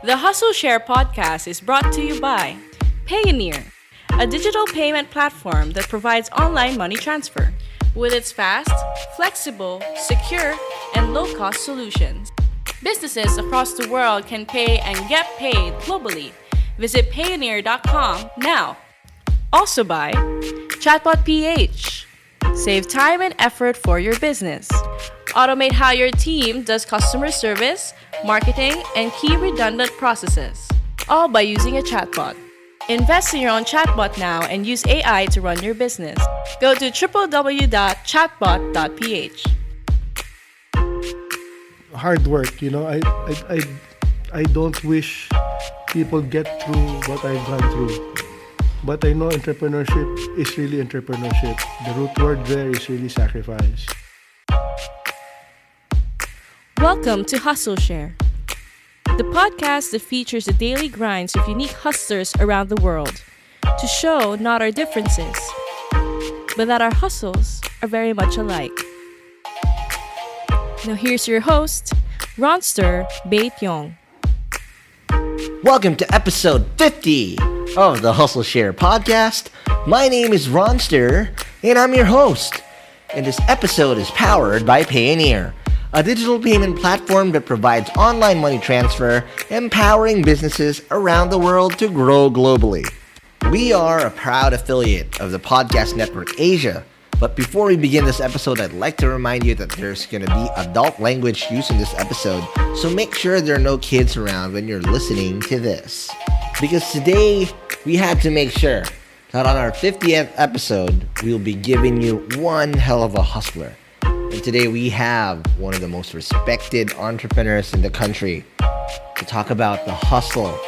The Hustle Share podcast is brought to you by Payoneer, a digital payment platform that provides online money transfer. With its fast, flexible, secure, and low-cost solutions, businesses across the world can pay and get paid globally. Visit Payoneer.com now. Also by Chatbot PH. Save time and effort for your business. Automate how your team does customer service, marketing, and key redundant processes, all by using a chatbot. Invest in your own chatbot now and use AI to run your business. Go to www.chatbot.ph. Hard work, I don't wish people get through what I've gone through. But I know entrepreneurship is really entrepreneurship. The root word there is really sacrifice. Welcome to Hustle Share, the podcast that features the daily grinds of unique hustlers around the world to show not our differences, but that our hustles are very much alike. Now here's your host, Ronster Bae-Pyong. Welcome to episode 50 of the Hustle Share podcast. My name is Ronster, and I'm your host. And this episode is powered by Payoneer, a digital payment platform that provides online money transfer, empowering businesses around the world to grow globally. We are a proud affiliate of the Podcast Network Asia. But before we begin this episode, I'd like to remind you that there's going to be adult language used in this episode, so make sure there are no kids around when you're listening to this. Because today, we had to make sure that on our 50th episode, we'll be giving you one hell of a hustler. And today we have one of the most respected entrepreneurs in the country to talk about the hustle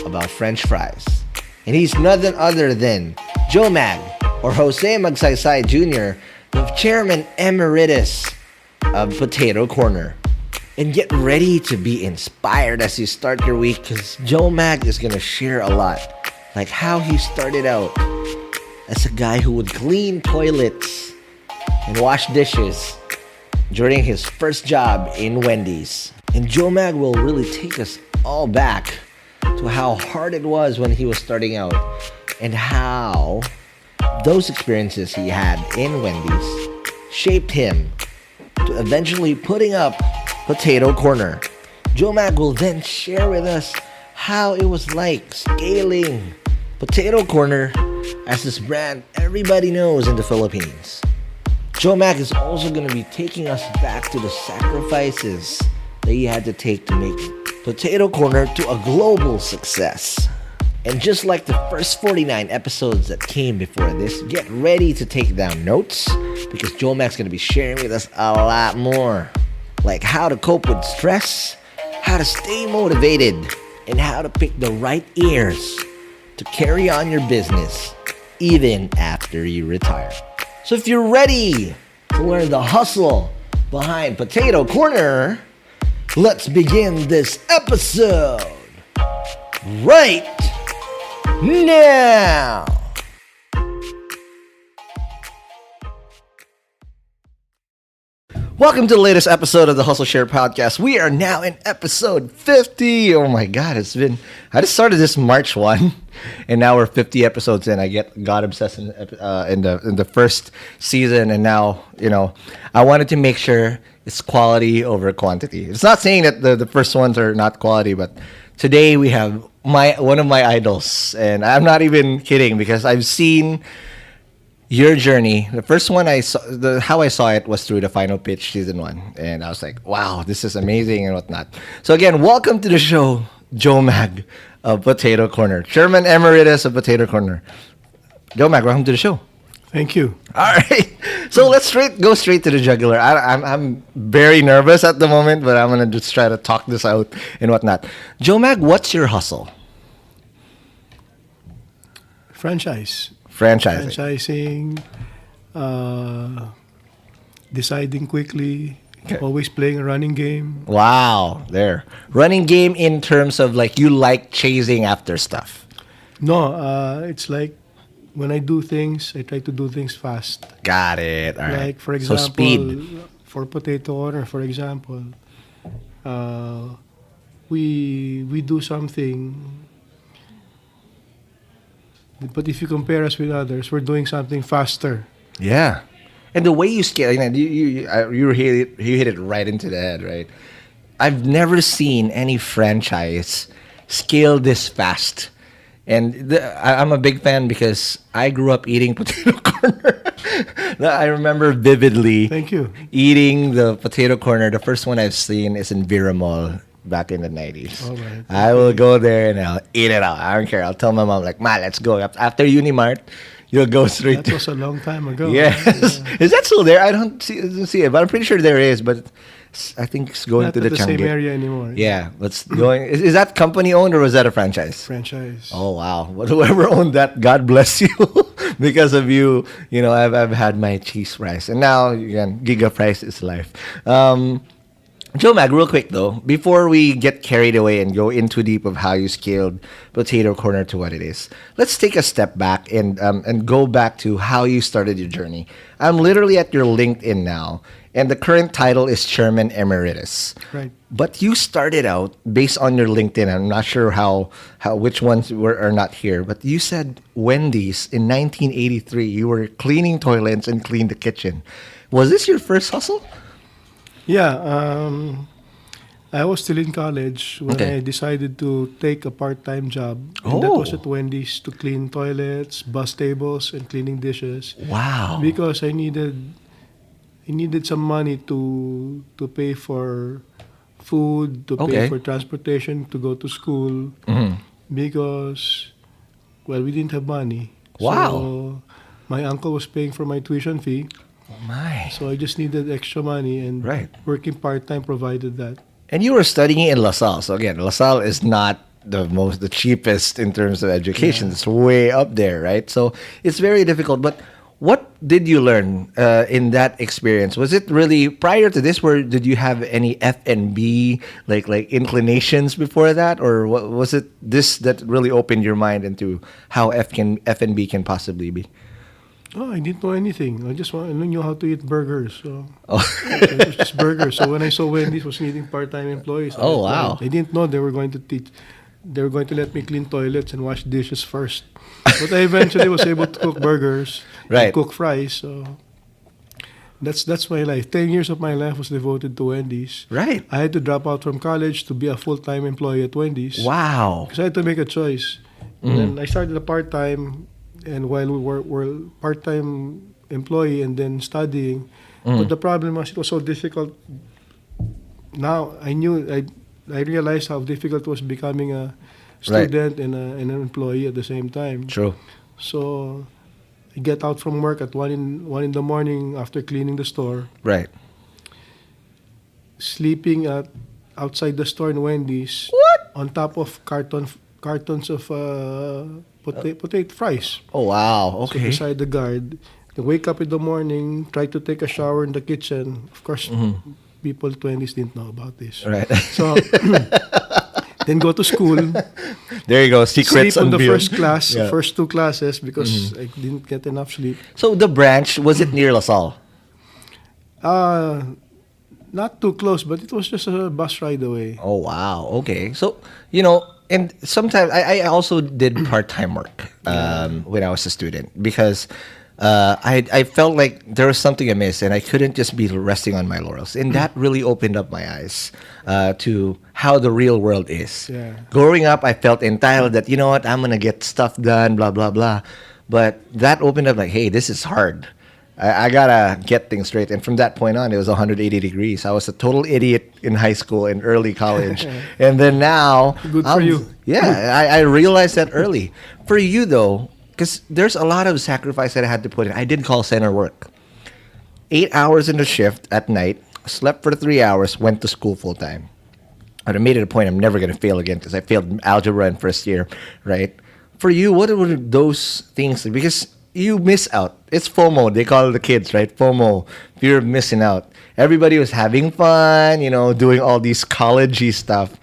about French fries. And he's none other than Joe Mag, or Jose Magsaysay Jr., the Chairman Emeritus of Potato Corner. And get ready to be inspired as you start your week, because Joe Mag is going to share a lot. Like how he started out as a guy who would clean toilets and wash dishes during his first job in Wendy's. And Joe Mag will really take us all back to how hard it was when he was starting out and how those experiences he had in Wendy's shaped him to eventually putting up Potato Corner. Joe Mag will then share with us how it was like scaling Potato Corner as this brand everybody knows in the Philippines. Joe Mag is also going to be taking us back to the sacrifices that he had to take to make Potato Corner to a global success. And just like the first 49 episodes that came before this, get ready to take down notes, because Joe Mag's going to be sharing with us a lot more. Like how to cope with stress, how to stay motivated, and how to pick the right ears to carry on your business even after you retire. So if you're ready to learn the hustle behind Potato Corner, let's begin this episode right now. Welcome to the latest episode of the Hustle Share podcast. We are now in episode 50. Oh my God, I just started this March 1, and now we're 50 episodes in. I got obsessed in the first season, and now, I wanted to make sure it's quality over quantity. It's not saying that the first ones are not quality, but today we have one of my idols, and I'm not even kidding, because I've seen your journey. The first one how I saw it was through the Final Pitch season 1, and I was like, wow, this is amazing and whatnot. So again, welcome to the show, Joe Mag of Potato Corner, Chairman Emeritus of Potato Corner. Joe Mag, welcome to the show. Thank you. All right, so let's go straight to the jugular. I'm very nervous at the moment, but I'm gonna just try to talk this out and whatnot. Joe Mag, what's your hustle? Franchising, deciding quickly, always playing a running game. Wow, there. Running game in terms of like you like chasing after stuff. No, it's like when I do things, I try to do things fast. Got it. All right. Like, for example, so speed. For Potato Corner, for example, we do something, but if you compare us with others, we're doing something faster. Yeah. And the way you scale, you hit it right into the head, right? I've never seen any franchise scale this fast. And I'm a big fan because I grew up eating potato corner. I remember vividly Thank you. eating the potato corner. The first one I've seen is in Vera Mall back in the 90s. All right. I will go there and I'll eat it out. I don't care. I'll tell my mom, like, Ma, let's go. After Unimart, you'll go straight That was a long time ago. Yes. Yeah. Is that still there? I don't see it, but I'm pretty sure there is. But I think it's going Not to at the the same Changi. area anymore. Yeah, but it's going. Is that company owned or was that a franchise? Franchise. Oh wow! Well, whoever owned that, God bless you. Because of you, I've had my cheese fries, and now again, Giga Fries is life. Joe Mag, real quick though, before we get carried away and go in too deep of how you scaled Potato Corner to what it is, let's take a step back and go back to how you started your journey. I'm literally at your LinkedIn now, and the current title is Chairman Emeritus. Right. But you started out based on your LinkedIn. I'm not sure how which ones are not here, but you said Wendy's in 1983. You were cleaning toilets and cleaned the kitchen. Was this your first hustle? Yeah, I was still in college when Okay. I decided to take a part-time job. And that was Oh. at Wendy's to clean toilets, bus tables, and cleaning dishes. Wow. Because I needed some money to pay for food, to Okay. pay for transportation, to go to school. Mhm. Because, well, we didn't have money. Wow. So my uncle was paying for my tuition fee. Oh my. So I just needed extra money, and Right. working part-time provided that. And you were studying in LaSalle. So again, LaSalle is not the cheapest in terms of education. Yeah. It's way up there, right? So it's very difficult. But what did you learn in that experience? Was it really prior to this? Where did you have any F&B like inclinations before that, or was it this that really opened your mind into how F&B can possibly be? Oh, I didn't know anything. I knew how to eat burgers. So Oh, it was just burgers. So when I saw Wendy's was needing part-time employees, I Oh, applied. wow. I didn't know they were going to teach. They were going to let me clean toilets and wash dishes first. But I eventually was able to cook burgers, Right. and cook fries. So that's my life. 10 years of my life was devoted to Wendy's. right. I had to drop out from college to be a full-time employee at Wendy's. Wow. Because I had to make a choice. And then I started a part-time, and while we were part-time employee and then studying. But the problem was it was so difficult. Now I realized how difficult it was becoming a Right. student and an employee at the same time. True. So I get out from work at 1 in the morning after cleaning the store, Right. sleeping outside the store in Wendy's. What? On top of cartons of potato fries. Oh wow. So Okay. beside the guard. They wake up in the morning, try to take a shower in the kitchen. Of course, people 20s didn't know about this. Right. So then go to school, There you go. Secrets sleep on the unveiled. first class, Yeah. first 2 classes because I didn't get enough sleep. So the branch, was it near LaSalle? Not too close, but it was just a bus ride away. Oh wow. Okay. So and sometimes I also did part-time work when I was a student because I felt like there was something amiss and I couldn't just be resting on my laurels, and that really opened up my eyes to how the real world is. Yeah. Growing up, I felt entitled that I'm gonna get stuff done, blah blah blah, but that opened up like, hey, this is hard. I gotta get things straight. And from that point on, it was 180 degrees. I was a total idiot in high school and early college. And then now... Good for you. Yeah, I realized that early. For you, though, because there's a lot of sacrifice that I had to put in. I did call center work. 8 hours in the shift at night, slept for 3 hours, went to school full time. And I made it a point I'm never going to fail again because I failed algebra in first year, right? For you, what were those things? Because you miss out. It's FOMO. They call it the kids, right? FOMO. Fear of missing out. Everybody was having fun, doing all these collegey stuff,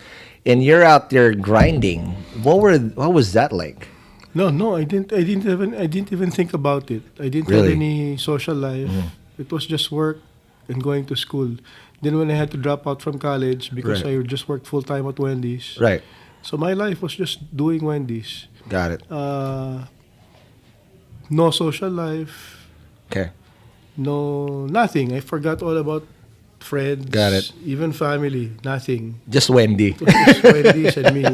and you're out there grinding. What was that like? No, I didn't even think about it. I didn't Really? have any social life. It was just work and going to school. Then when I had to drop out from college because Right. I just worked full time at Wendy's. Right. So my life was just doing Wendy's. Got it. No social life, Okay. no nothing. I forgot all about friends. Got it. Even family, nothing. Just Wendy. Just Wendy's and me.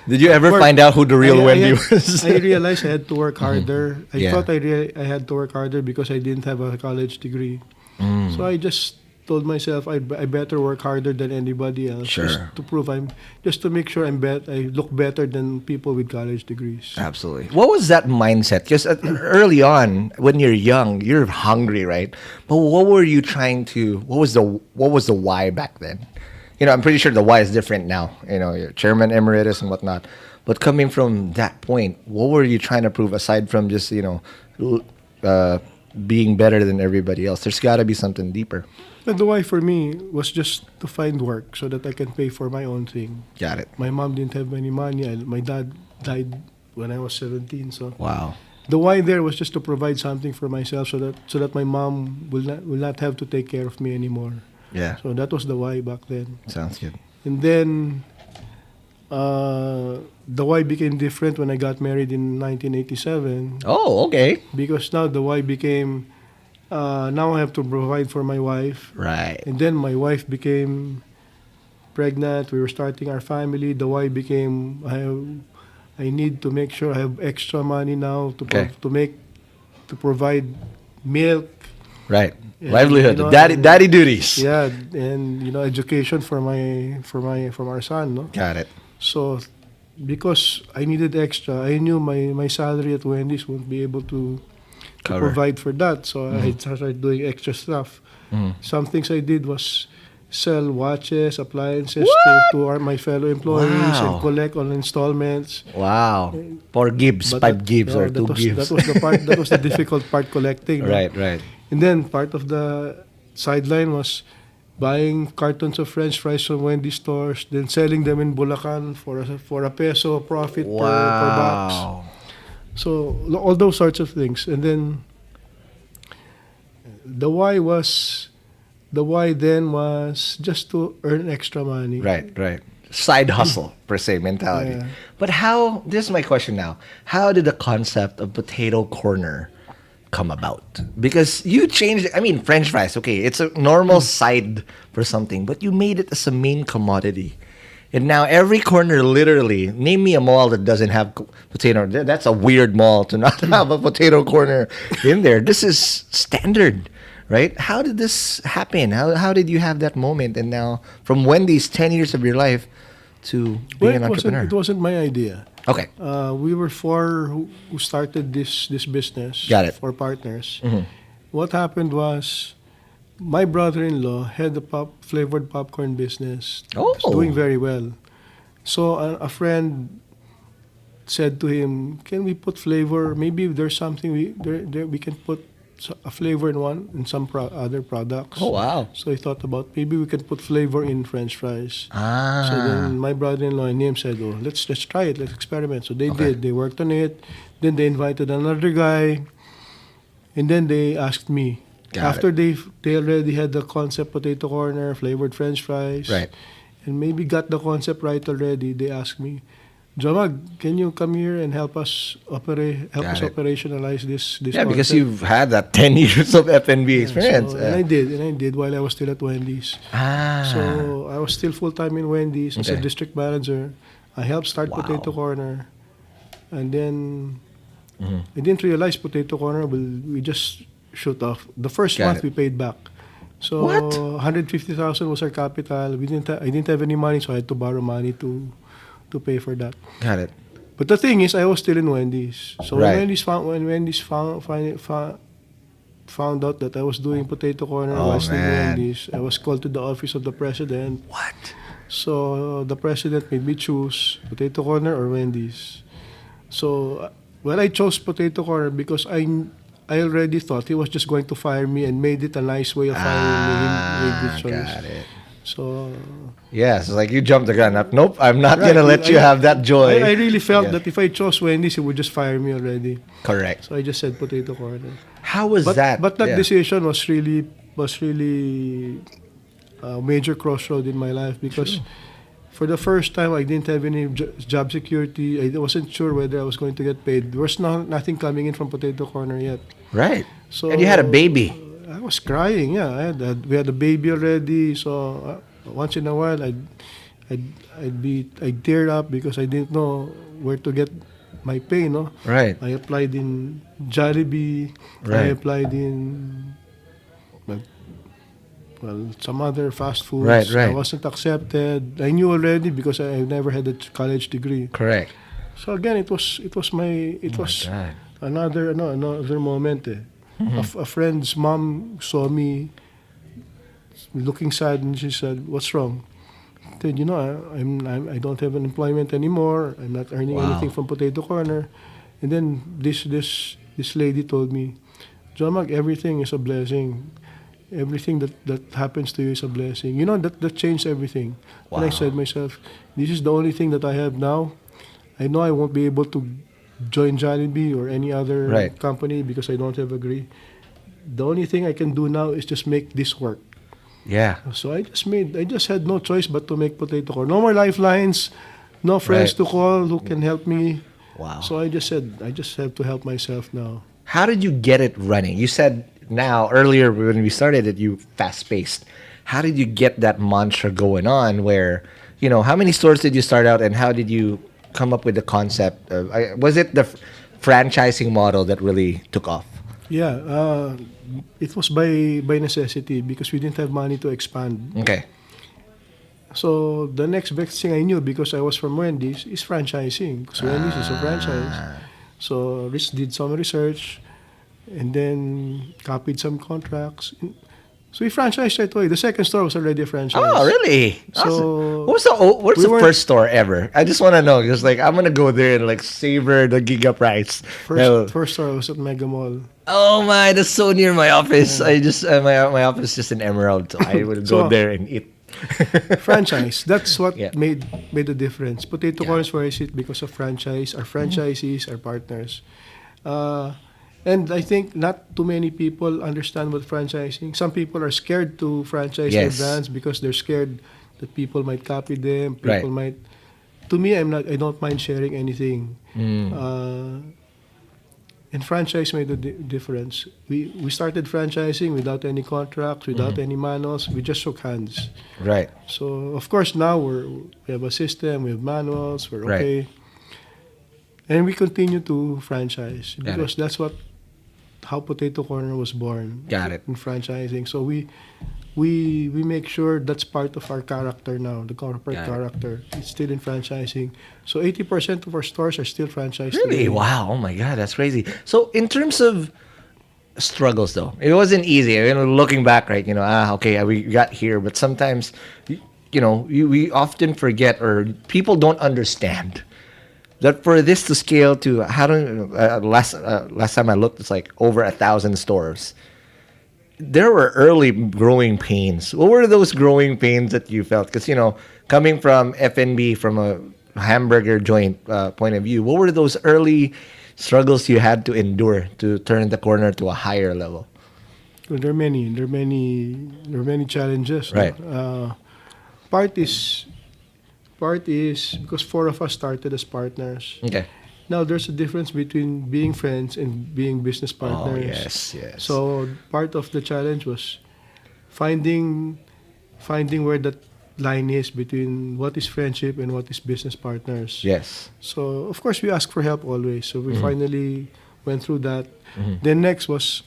Did you ever Work- find out who the real Wendy had- was? I realized I had to work harder. I Yeah. thought I had to work harder because I didn't have a college degree. Mm. So I just told myself I better work harder than anybody else, Sure. just to prove just to make sure I look better than people with college degrees. Absolutely. What was that mindset? Because early on, when you're young, you're hungry, right? But what were you trying to? What was the why back then? I'm pretty sure the why is different now. You're chairman emeritus and whatnot. But coming from that point, what were you trying to prove aside from just being better than everybody else? There's got to be something deeper. And the why for me was just to find work so that I can pay for my own thing. Got it. My mom didn't have any money. My dad died when I was 17, so Wow. the why there was just to provide something for myself so that my mom will not have to take care of me anymore. Yeah. So that was the why back then. Sounds good. And then the why became different when I got married in 1987 Oh, okay. because now the why became now I have to provide for my wife. Right. And then my wife became pregnant. We were starting our family. The why became I need to make sure I have extra money now Okay. to provide milk. Right. Yeah, Livelihood. you know, Daddy duties. Yeah, and education for our son. No, Got it. so because I needed extra, I knew my salary at Wendy's won't be able to Cover. provide for that. So I started doing extra stuff. Some things I did was sell watches, appliances to my fellow employees Wow. and collect on installments. Wow. 4 gives, But 5 gives, or 2 gives. that was the part. That was the difficult part, collecting. no? Right. And then part of the sideline was buying cartons of French fries from Wendy's stores, then selling them in Bulacan for a peso profit per box. Wow. So all those sorts of things. And then the why then was just to earn extra money. Right. Side hustle, per se, mentality. Yeah. But this is my question now. How did the concept of potato corner come about? Because you changed it. I mean, French fries, okay, it's a normal side for something, but you made it as a main commodity. And now every corner, literally, name me a mall that doesn't have potato. That's a weird mall to not have a potato corner in there. This is standard, right? How did this happen? How did you have that moment? And now, from Wendy's 10 years of your life to being an entrepreneur. It wasn't my idea. Okay. We were four who started this business. Got it. Four partners. What happened was, my brother-in-law had a flavored popcorn business. Oh. It was doing very well. So a friend said to him, "Can we put flavor? Maybe there's something we can put a flavor in some other products." Oh, wow. So he thought about maybe we can put flavor in French fries. Ah. So then my brother-in-law and him said, "Oh, let's try it. Let's experiment." So they did. They worked on it. Then they invited another guy, and then they asked me. After they already had the concept potato corner, flavored French fries, Right. and maybe got the concept right already, they asked me, "Jomag, can you come here and help us operationalize this Yeah, because concept?" you've had that 10 years of F&B experience. So, and I did while I was still at Wendy's. Ah. So I was still full-time in Wendy's as a Okay. district manager. I helped start Wow. Potato Corner. And then I didn't realize Potato Corner we just shoot off. The first Got month it. we paid back. So What? 150,000 was our capital. I didn't have any money, so I had to borrow money to pay for that. Got it. But the thing is, I was still in Wendy's. So Right. when Wendy's found out that I was doing Potato Corner Oh, while still in man. Wendy's, I was called to the office of the president. What? So the president made me choose Potato Corner or Wendy's. So I chose Potato Corner because I already thought he was just going to fire me and made it a nice way of firing me. He made this choice. Got it. So Yes, like you jumped the gun up. Nope, I'm not Right, gonna let you have that joy. I really felt Yeah. that if I chose Wendy's, he would just fire me already. Correct. So I just said Potato Corner. How was But that? that Yeah. decision was really a major crossroad in my life because for the first time I didn't have any job security. I wasn't sure whether I was going to get paid. There was nothing coming in from Potato Corner yet. Right. So And you had a baby. I was crying. Yeah, we had a baby already. So once in a while, I'd tear up because I didn't know where to get my pay. No, Right. I applied in Jollibee. I Right. applied in well, some other fast foods. Right, right. I wasn't accepted. I knew already because I never had a college degree. Correct. So again, it was God. another moment. A friend's mom saw me looking sad, and she said, "What's wrong?" I said, I don't have an employment anymore. I'm not earning Wow. anything from Potato Corner. And then this lady told me, "John Mark, everything is a blessing. Everything that happens to you is a blessing." That changed everything. And I Wow. said myself, "This is the only thing that I have now. I know I won't be able to join Jollibee or any other Right. company because I don't have a degree. The only thing I can do now is just make this work." Yeah. So I just had no choice but to make Potato Corner. No more lifelines, no friends Right. to call who can help me. Wow. So I just said, I just have to help myself now. How did you get it running? You said now earlier when we started that you fast paced. How did you get that mantra going on? Where how many stores did you start out, and how did you come up with the concept? Was it the franchising model that really took off? Yeah, it was by necessity because we didn't have money to expand. Okay. So the next best thing I knew, because I was from Wendy's, is franchising. Because Wendy's is a franchise. So did some research, and then copied some contracts. So we franchised right away. The second store was already a franchise. Oh, really? So What's the weren't- first store ever? I just want to know because I'm gonna go there and savor the giga price. First store was at Mega Mall. Oh my, that's so near my office. I just my office is just in Emerald, so I would go So- there and eat. Franchise. That's what Yeah. made the difference. Potato Yeah. Corner is where I sit because of franchise. Our franchisees, our partners. And I think not too many people understand what franchising. Some people are scared to franchise their Yes. brands because they're scared that people might copy them. Right. People might. To me, I don't mind sharing anything. And franchise made a difference. We started franchising without any contracts, without any manuals. We just shook hands. Right. So of course now we have a system, we have manuals, we're Right. okay, and we continue to franchise Got because that's how Potato Corner was born. Got it. In franchising. So we make sure that's part of our character now, the corporate Got it. character. It's still in franchising. So 80% of our stores are still franchised. Really? today. Wow. Oh my God, that's crazy. So in terms of struggles, though, it wasn't easy. Looking back, right? Okay, we got here, but sometimes, we often forget, or people don't understand that for this to scale to last time I looked, it's over 1,000 stores. There were early growing pains. What were those growing pains that you felt? Because coming from F&B, from a hamburger joint point of view, what were those early struggles you had to endure to turn the corner to a higher level? Well, there are many challenges. Right. Part is because four of us started as partners. Okay. Now there's a difference between being friends and being business Oh, partners. yes. So part of the challenge was finding where that line is between what is friendship and what is business partners. Yes. So of course we ask for help always. So we finally went through that. Mm-hmm. Then next was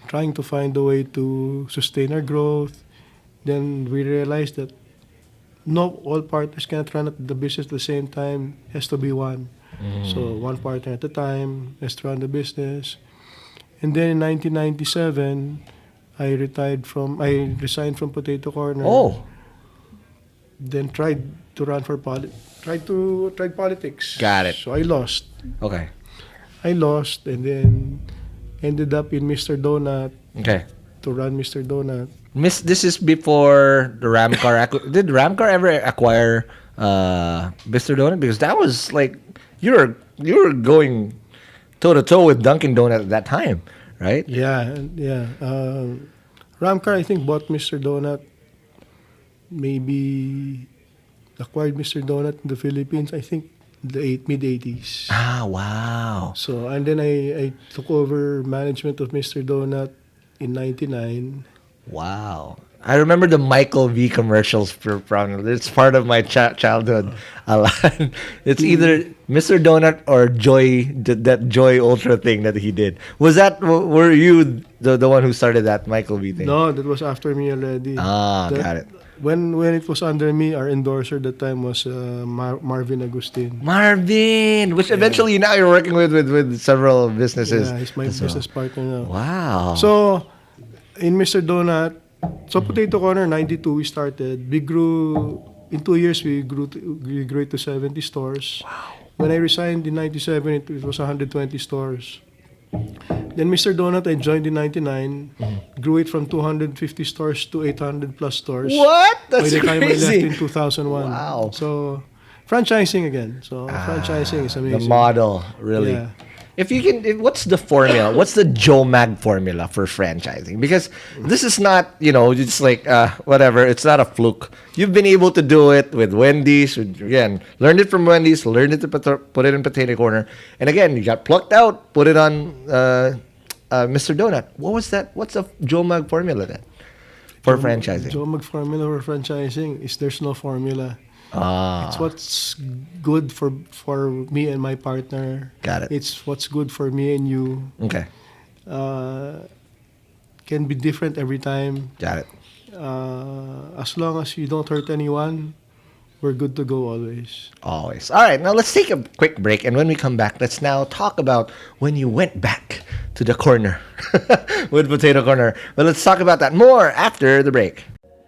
trying to find a way to sustain our growth. Then we realized that not all partners cannot run the business at the same time. It has to be one. So one partner at a time has to run the business. And then in 1997, I resigned from Potato Corner. Oh, Then tried to run for tried politics. Got it. So I lost. okay. I lost and then ended up in Mr. Donut Okay. to run Mr. Donut. This is before the Ramcar. Did Ramcar ever acquire Mr. Donut? Because that was you were going toe to toe with Dunkin' Donut at that time, right? Yeah. Ramcar, I think, bought Mr. Donut maybe acquired Mr. Donut in the Philippines, I think the mid-80s. Ah, wow. So, and then I took over management of Mr. Donut in 99. Wow. I remember the Michael V commercials from it's part of my childhood a lot. It's either Mr. Donut or Joy, that Joy Ultra thing that he did. Were you the one who started that Michael V thing? No, that was after me already. Got it. When it was under me, our endorser at the time was Marvin Agustin. Marvin, which eventually now you're working with several businesses. Yeah, he's my business partner now. Wow. So, in Mr. Donut, so Potato Corner, 92 we started. We grew, in 2 years, we grew it to 70 stores. Wow. When I resigned in 97, it was 120 stores. Then Mr. Donut, I joined in 99, grew it from 250 stores to 800 plus stores. What? That's by the time crazy. I left in 2001. Wow. So, franchising again. So, franchising is amazing. The model, really. Yeah. If you can, what's the formula? What's the Joe Mag formula for franchising? Because this is not, just like whatever. It's not a fluke. You've been able to do it with Wendy's. Again, learned it from Wendy's. Learned it to put it in Potato Corner. And again, you got plucked out. Put it on Mr. Donut. What was that? What's the Joe Mag formula then for franchising? Joe Mag formula for franchising is there's no formula. It's what's good for me and my partner. Got it. It's what's good for me and you. Okay. Can be different every time. Got it. As long as you don't hurt anyone, we're good to go always. Always. All right, now let's take a quick break. And when we come back, let's now talk about when you went back to the corner with Potato Corner. But let's talk about that more after the break.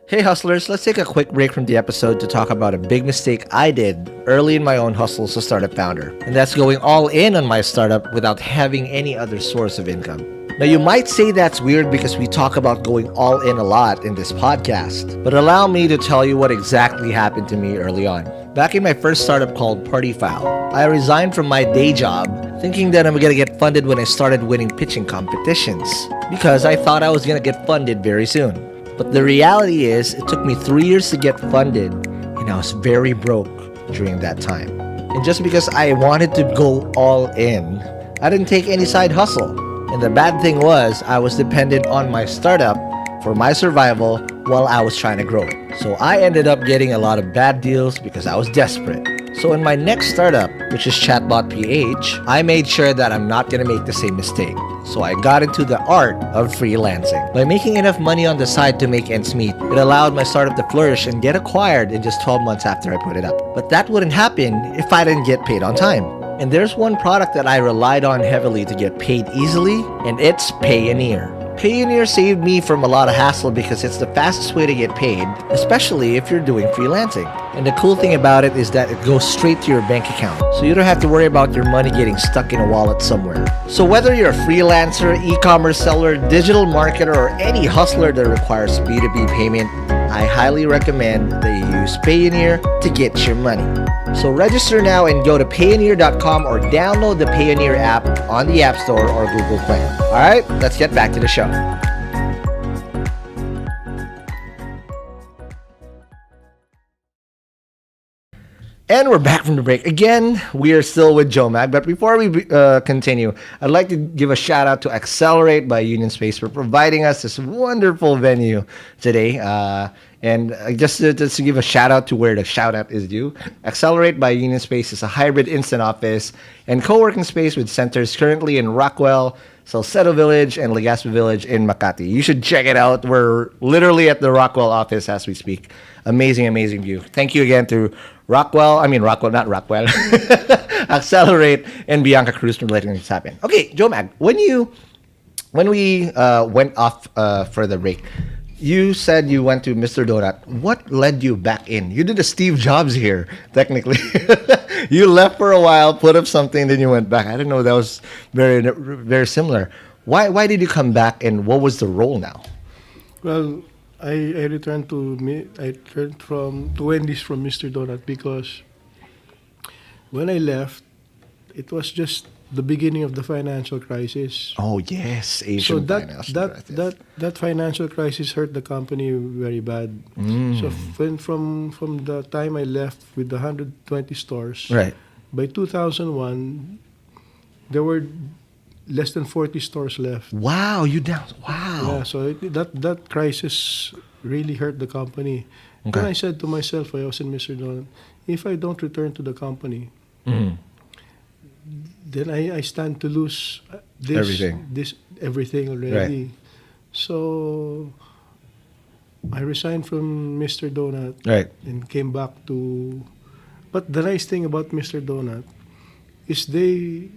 Hey hustlers, let's take a quick break from the episode to talk about a big mistake I did early in my own hustle as a startup founder. And that's going all in on my startup without having any other source of income. Now you might say that's weird because we talk about going all in a lot in this podcast, but allow me to tell you what exactly happened to me early on. Back in my first startup called Party Foul, I resigned from my day job thinking that I'm going to get funded when I started winning pitching competitions because I thought I was going to get funded very soon. But the reality is, it took me 3 years to get funded, and I was very broke during that time. And just because I wanted to go all in, I didn't take any side hustle. And the bad thing was, I was dependent on my startup for my survival while I was trying to grow it. So I ended up getting a lot of bad deals because I was desperate. So in my next startup, which is Chatbot PH, I made sure that I'm not going to make the same mistake. So I got into the art of freelancing. By making enough money on the side to make ends meet, it allowed my startup to flourish and get acquired in just 12 months after I put it up. But that wouldn't happen if I didn't get paid on time. And there's one product that I relied on heavily to get paid easily, and it's Payoneer. Payoneer saved me from a lot of hassle because it's the fastest way to get paid, especially if you're doing freelancing. And the cool thing about it is that it goes straight to your bank account, so you don't have to worry about your money getting stuck in a wallet somewhere. So whether you're a freelancer, e-commerce seller, digital marketer, or any hustler that requires B2B payment, I highly recommend that you use Payoneer to get your money. So register now and go to Payoneer.com or download the Payoneer app on the App Store or Google Play. Alright, let's get back to the show. And we're back from the break. Again, we are still with Joe Mag. But before we continue, I'd like to give a shout out to Accelerate by Union Space for providing us this wonderful venue today. And just to give a shout out to where the shout out is due, Accelerate by Union Space is a hybrid instant office and co-working space with centers currently in Rockwell, Salcedo Village, and Legazpi Village in Makati. You should check it out. We're literally at the Rockwell office as we speak. Amazing, amazing view. Thank you again to Accelerate and Bianca Cruz for letting this happen. Okay, Joe Mag, when we went off for the break, you said you went to Mr. Donut. What led you back in? You did a Steve Jobs here, technically. You left for a while, put up something, then you went back. I didn't know that was very, very similar. Why did you come back, and what was the role now? Well, I returned to Wendy's from Mr. Donut because when I left, it was just the beginning of the financial crisis. Oh yes, So Asian that financial that crisis. that financial crisis hurt the company very bad. So from the time I left with the 120 stores, Right. by 2001 there were less than 40 stores left. Wow, you down. Wow. Yeah, so that crisis really hurt the company. Then Okay. I said to myself, I was in Mr. Donald, if I don't return to the company, Mhm. then I stand to lose this everything already. So I resigned from Mr. Donut Right. and came back to. But the nice thing about Mr. Donut is they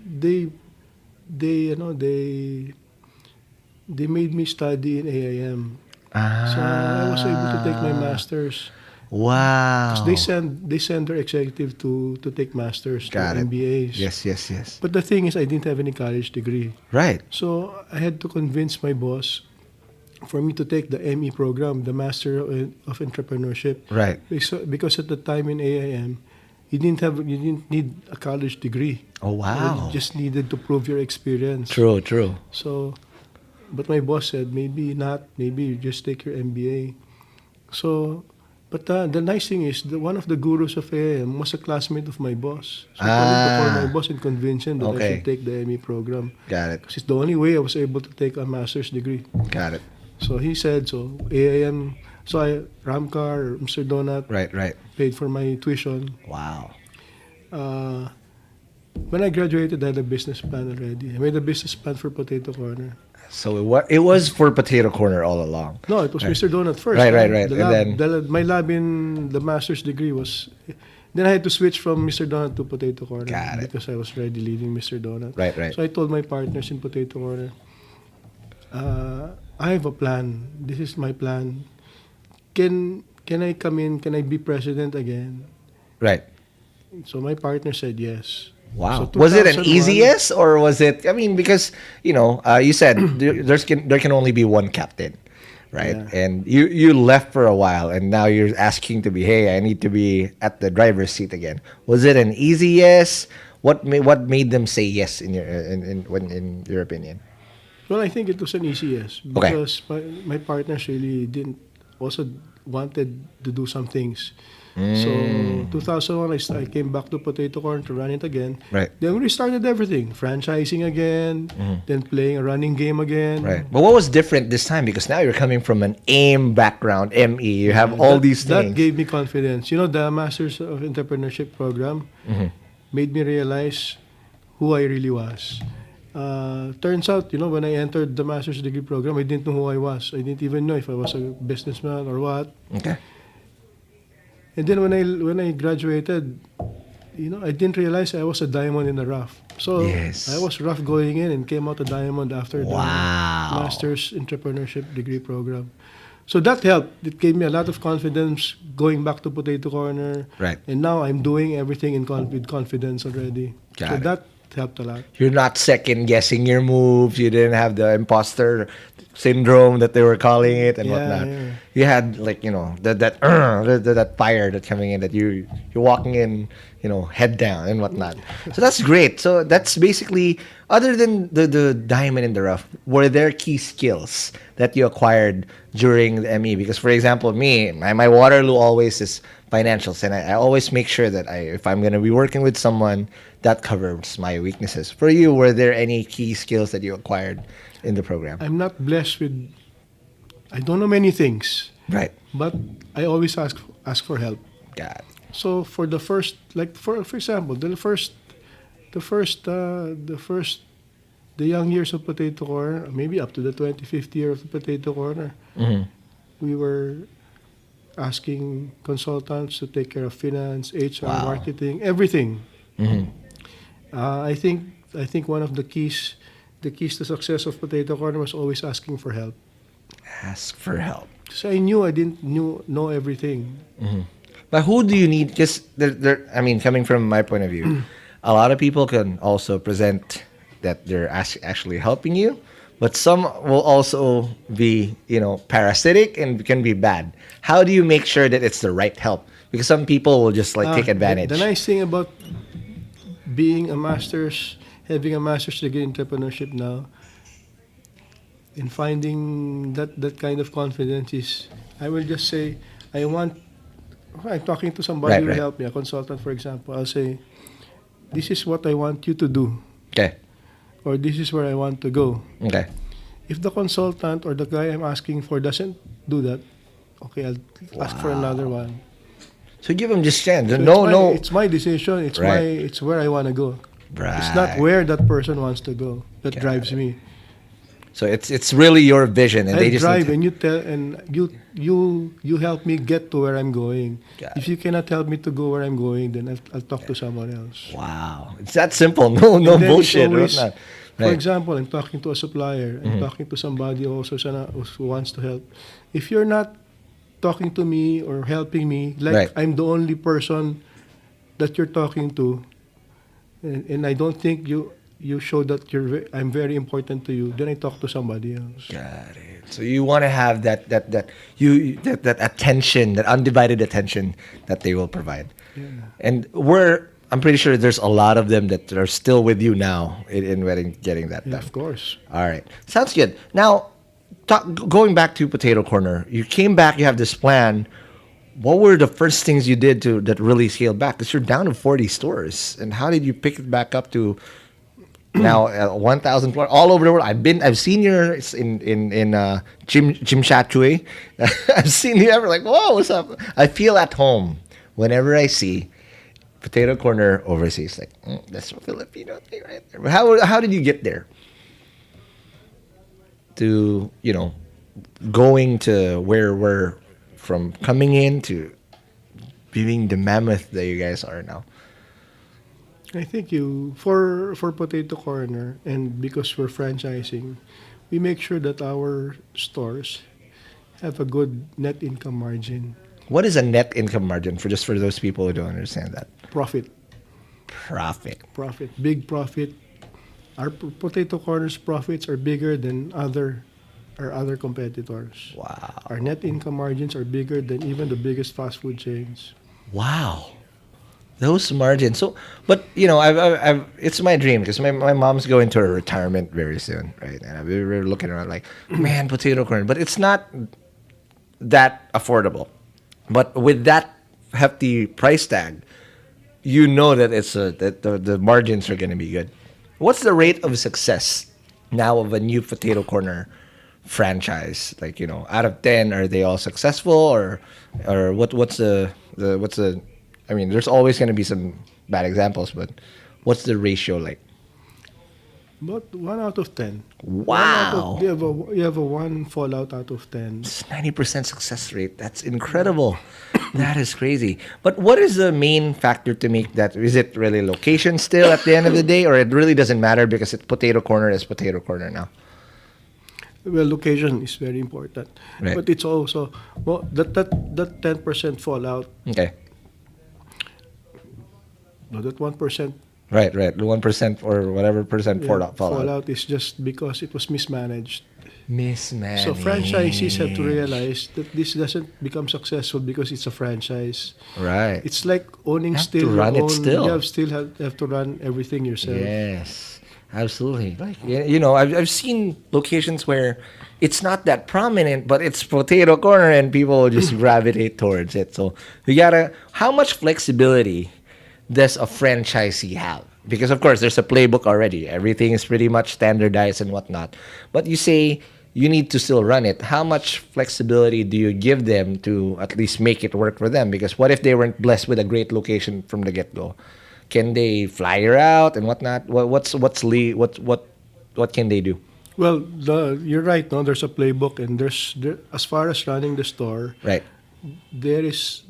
made me study in AIM. So I was able to take my masters. Wow. 'Cause they send their executive to take masters, Got to it. MBAs. Yes, yes, yes. But the thing is, I didn't have any college degree. Right. So I had to convince my boss for me to take the ME program, the Master of Entrepreneurship. Right. Because at the time in AIM, you didn't need a college degree. Oh wow. You just needed to prove your experience. True, true. So, but my boss said maybe not. Maybe you just take your MBA. So, but the nice thing is, one of the gurus of AIM was a classmate of my boss. So I called him to call my boss and convince him that I Okay. should take the ME program. Got it. Because it's the only way I was able to take a master's degree. Got it. So he said, so AIM, so Ramcar, Mr. Donut, Right, right. paid for my tuition. Wow. When I graduated, I had a business plan already. I made a business plan for Potato Corner. So it was for Potato Corner all along. No, it was Mr. Donut first. Right, right, right. The And lab, my lab in the master's degree was. Then I had to switch from Mr. Donut to Potato Corner. Got it. Because I was already leaving Mr. Donut. Right, right. So I told my partners in Potato Corner, I have a plan. This is my plan. Can I come in? Can I be president again? Right. So my partner said yes. Wow. So Was it an 2001 easy yes, or was it? I mean, because you said there can only be one captain, right? Yeah. And you left for a while, and now you're asking to be, hey, I need to be at the driver's seat again. Was it an easy yes? What made them say yes in your opinion? Well, I think it was an easy yes because my partners really didn't also wanted to do some things. So 2001, I came back to Potato Corn to run it again. Right. Then we restarted everything, franchising again, then playing a running game again. Right. But what was different this time? Because now you're coming from an AIM background, ME. You have all these things. That gave me confidence. The Masters of Entrepreneurship program made me realize who I really was. Turns out, when I entered the master's degree program, I didn't know who I was. I didn't even know if I was a businessman or what. Okay. And then when I graduated, I didn't realize I was a diamond in the rough. So Yes. I was rough going in and came out a diamond after Wow. the master's entrepreneurship degree program. So that helped. It gave me a lot of confidence going back to Potato Corner. Right. And now I'm doing everything with confidence already. Got so it. that helped a lot. You're not second guessing your moves. You didn't have the imposter syndrome that they were calling it and Yeah, whatnot. yeah. You had that fire that's coming in, that you're walking in, head down and whatnot. So that's great. So that's basically, other than the diamond in the rough, were there key skills that you acquired during the ME? Because for example, my Waterloo always is financials, and I always make sure that if I'm going to be working with someone, that covers my weaknesses. For you, were there any key skills that you acquired in the program? I'm not blessed with. I don't know many things, Right. but I always ask for help. God. So for the first, for example, the young years of Potato Corner, maybe up to the 25th year of the Potato Corner, we were asking consultants to take care of finance, HR, Wow. marketing, everything. I think one of the keys to success of Potato Corner was always asking for help. Ask for help. So I knew I didn't know everything. But who do you need? Because coming from my point of view, a lot of people can also present that they're actually helping you, but some will also be, parasitic and can be bad. How do you make sure that it's the right help? Because some people will just take advantage. The nice thing about being a master's having a master's degree in entrepreneurship now, in finding that kind of confidence is, I will just say, I'm talking to somebody Right, who will right. help me, a consultant, for example. I'll say, this is what I want you to do, Okay. or this is where I want to go. Okay. If the consultant or the guy I'm asking for doesn't do that, okay, I'll ask for another one. So give them just chance. So No. it's my decision. Right. It's where I want to go. Right. It's not where that person wants to go that drives me. So it's really your vision, and I they just drive, need and you tell, and you help me get to where I'm going. Got If you cannot help me to go where I'm going, then I'll talk to someone else. wow, it's that simple. No And then it's bullshit. always- Whatnot. For Right. example, I'm talking to a supplier. I'm talking to somebody also who wants to help. If you're not talking to me or helping me, like Right. I'm the only person that you're talking to, and I don't think you show that I'm very important to you, then I talk to somebody else. Got it. So you want to have that attention, that undivided attention that they will provide. Yeah. And I'm pretty sure there's a lot of them that are still with you now in getting that Yeah, done. of course. All right. Sounds good. Now, going back to Potato Corner, you came back, you have this plan. What were the first things you did that really scaled back? Because you're down to 40 stores. And how did you pick it back up to now 1,000 floor all over the world? I've seen you in Jim Chatui. I've seen you ever like, whoa, what's up? I feel at home whenever I see Potato Corner overseas. Like, that's a Filipino thing right there. But how did you get there? To, going to where we're from, coming in to being the mammoth that you guys are now. I think for Potato Corner, and because we're franchising, we make sure that our stores have a good net income margin, What is a net income margin for those people who don't understand that? profit, big profit. Our Potato Corner's profits are bigger than our other competitors. Wow. Our net income margins are bigger than even the biggest fast food chains. Wow. Those margins. So, but I've it's my dream because my mom's going to her retirement very soon, right? And we were looking around like, man, Potato Corner, but it's not that affordable. But with that hefty price tag, that that the margins are going to be good. What's the rate of success now of a new Potato Corner franchise? Like, out of 10, are they all successful, or what's the I mean, there's always going to be some bad examples, but what's the ratio like? But 1 out of 10. Wow. You have a 1 fallout out of 10. It's 90% success rate. That's incredible. That is crazy. But what is the main factor to make that? Is it really location still at the end of the day, or it really doesn't matter because it's Potato Corner is Potato Corner now? Well, location is very important. Right. But it's also that 10% fallout, Okay. that 1%. Right. The 1% or whatever percent fallout. Fallout is just because it was mismanaged. Mismanaged. So franchisees have to realize that this doesn't become successful because it's a franchise. Right. It's like owning Have still to run your it own. still. You have to run everything yourself. Yes, absolutely. Like, I've seen locations where it's not that prominent, but it's Potato Corner, and people just gravitate towards it. So how much flexibility does a franchisee have? Because of course there's a playbook already. Everything is pretty much standardized and whatnot. But you say you need to still run it. How much flexibility do you give them to at least make it work for them? Because what if they weren't blessed with a great location from the get-go? Can they flyer out and whatnot? What can they do? Well, you're right. No, there's a playbook, and as far as running the store, Right. there is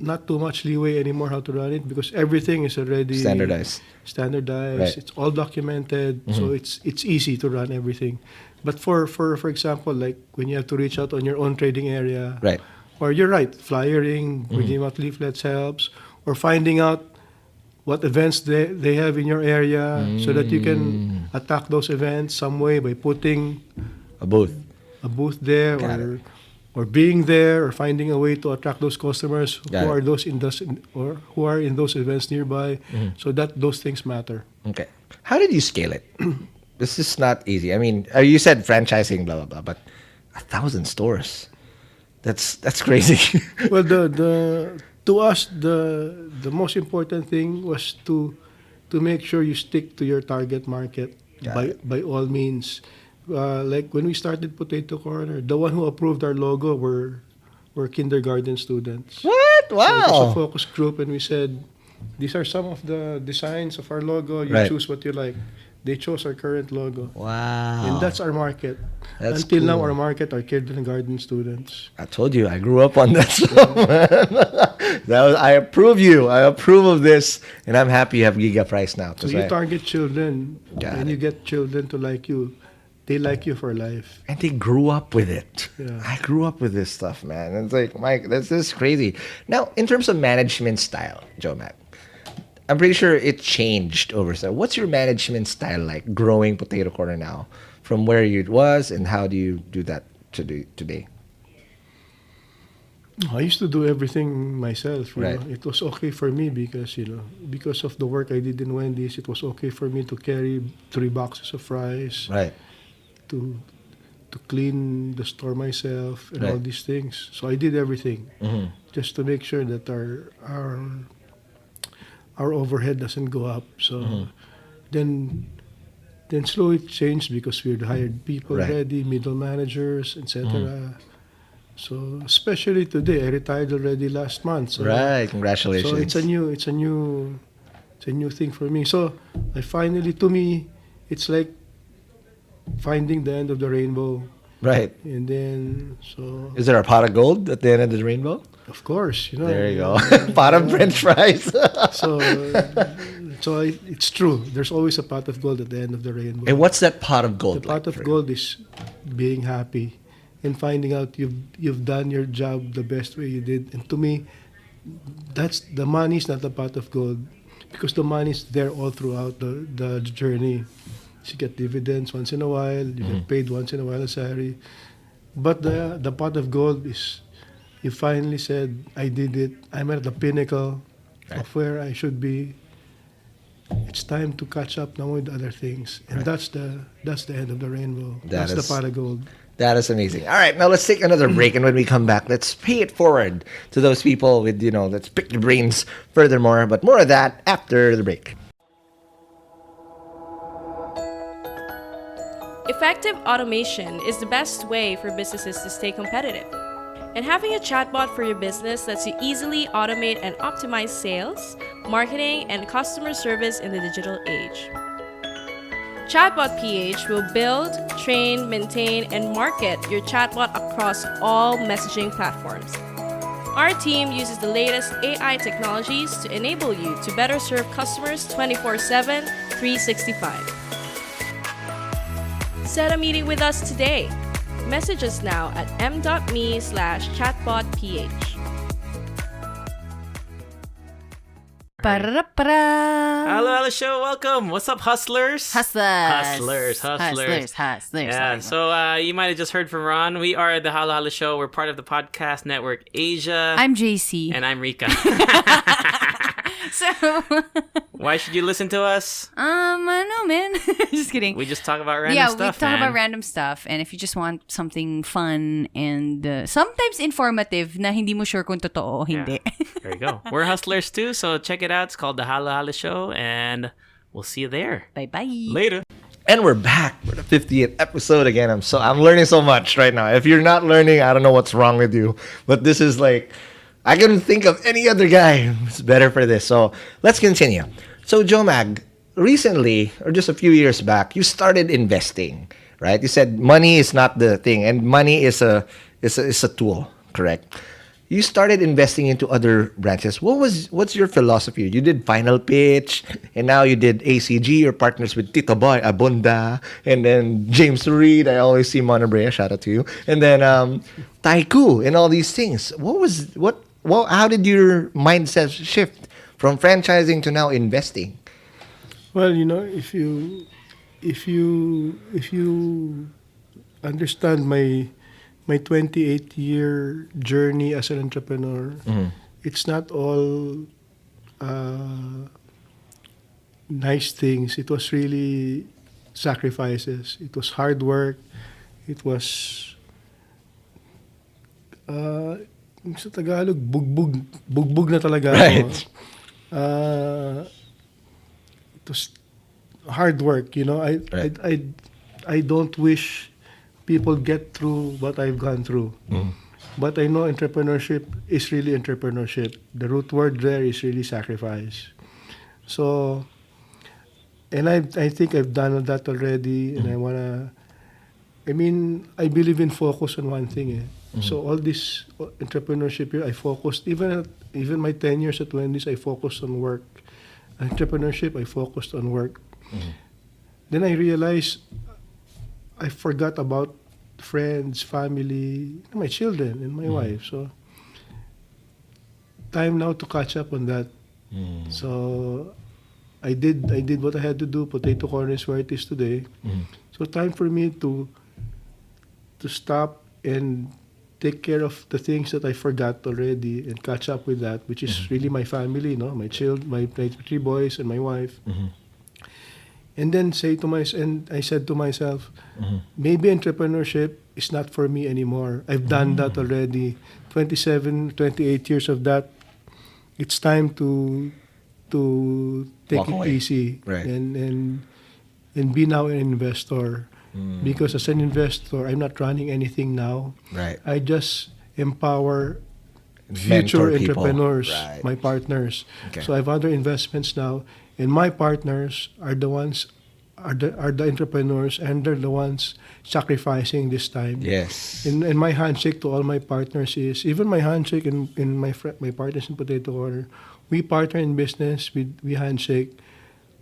not too much leeway anymore how to run it because everything is already Standardized. Right. It's all documented, so it's easy to run everything. But for example, like when you have to reach out on your own trading area, Right. or you're right, flyering, bringing out leaflets helps, or finding out what events they have in your area so that you can attack those events some way by putting A booth. a booth there Got or or being there or finding a way to attract those customers Got who it. are those in those or who are in those events nearby. So that those things matter. Okay. How did you scale it? This is not easy. I mean, you said franchising, blah blah blah, but 1,000 stores. That's crazy. Well, the to us the most important thing was to make sure you stick to your target market by all means. Like when we started Potato Corner, the one who approved our logo were kindergarten students. What? So it was a Wow. focus group, and we said, these are some of the designs of our logo. You Right. choose what you like. They chose our current logo. Wow. And that's our market. That's Until now, cool. our market are kindergarten students. I told you I grew up on that stuff, man. I approve you. I approve of this, and I'm happy you have Giga Price now. So 'cause you I- target children, Got and it. you get children to like you. They like you for life. and they grew up with it. Yeah. I grew up with this stuff, man. And it's like, Mike, this is crazy. Now, in terms of management style, Joe Mac, I'm pretty sure it changed over time. What's your management style like growing Potato Corner now from where you was, and how do you do that today? I used to do everything myself. You Right. know. It was okay for me because because of the work I did in Wendy's. It was okay for me to carry 3 boxes of fries, Right. to clean the store myself, and all Right. these things. So I did everything Mm-hmm. just to make sure that our overhead doesn't go up. So Mm-hmm. then slowly it changed because we had hired people Right. already, middle managers, etc. So especially today, I retired already last month. So, Right. Congratulations. So it's a new thing for me. So I finally, to me, it's like finding the end of the rainbow. Right. And then, so Is there a pot of gold at the end of the rainbow? of course, There you go. Pot of French fries. So, it's true. There's always a pot of gold at the end of the rainbow. And what's that pot of gold The like pot of for you? gold is being happy and finding out you've done your job the best way you did. And to me, that's the money is not the pot of gold, because the money is there all throughout the journey. You get dividends once in a while. You get paid once in a while as salary. But the pot of gold is, you finally said, I did it. I'm at the pinnacle of where I should be. It's time to catch up now with other things, and that's the end of the rainbow. That That's the is- pot of gold. That is amazing. All right, now let's take another break, and when we come back, let's pay it forward to those people with, let's pick your brains furthermore, but more of that after the break. Effective automation is the best way for businesses to stay competitive. And having a chatbot for your business lets you easily automate and optimize sales, marketing, and customer service in the digital age. Chatbot PH will build, train, maintain, and market your chatbot across all messaging platforms. Our team uses the latest AI technologies to enable you to better serve customers 24/7, 365. Set a meeting with us today. Message us now at m.me/chatbotph. Para-para. Hello, show. Welcome. What's up, hustlers? Hustlers. Hustlers. Yeah. Sorry. So you might have just heard from Ron. We are the Hala Hala Show. We're part of the podcast network Asia. I'm JC. and I'm Rika. So, Why should you listen to us? I know, man. Just kidding. We just talk about random yeah, stuff. we talk man. about random stuff. And if you just want something fun and sometimes informative na hindi mo sure kung totoo o hindi. There you go. We're hustlers too, so check it out. It's called the Hala Hala Show, and we'll see you there. Bye-bye. Later. And we're back for the 50th episode again. I'm learning so much right now. If you're not learning, I don't know what's wrong with you. But this is like, I couldn't think of any other guy who's better for this. So let's continue. So Joe Mag, recently, or just a few years back, you started investing, right? You said money is not the thing, and money is a tool, correct? You started investing into other branches. What's your philosophy? You did Final Pitch, and now you did ACG. You're partners with Tito Boy, Abunda, and then James Reed. I always see Monabrea. Shout out to you. And then Taiku and all these things. How did your mindset shift from franchising to now investing? Well, if you understand my my 28-year journey as an entrepreneur, it's not all nice things. It was really sacrifices. It was hard work. It was, sa Tagalog, bugbog na talaga ako. Right. It was hard work, you know. Right. I don't wish people get through what I've gone through. But I know entrepreneurship is really entrepreneurship. The root word there is really sacrifice. So, and I think I've done that already, and I believe in focus on one thing. So all this entrepreneurship here, I focused, even my 10 years at Wendy's, I focused on work. Entrepreneurship, I focused on work. Then I realized I forgot about friends, family, my children, and my wife. So time now to catch up on that. So I did what I had to do. Potato corner is where it is today. So time for me to stop and take care of the things that I forgot already and catch up with that, which is really my family, you know, my 3 boys and my wife. And then I said to myself, maybe entrepreneurship is not for me anymore. I've done that already. 28 years of that. It's time to take Walk it away. easy, Right. and be now an investor. Because as an investor, I'm not running anything now. Right. I just empower Mentor future people. entrepreneurs, Right. my partners. Okay. So I have other investments now, and my partners are the ones are the entrepreneurs, and they're the ones sacrificing this time. Yes. And my handshake to all my partners is, even my handshake in my partners in Potato Corner, we partner in business, we handshake,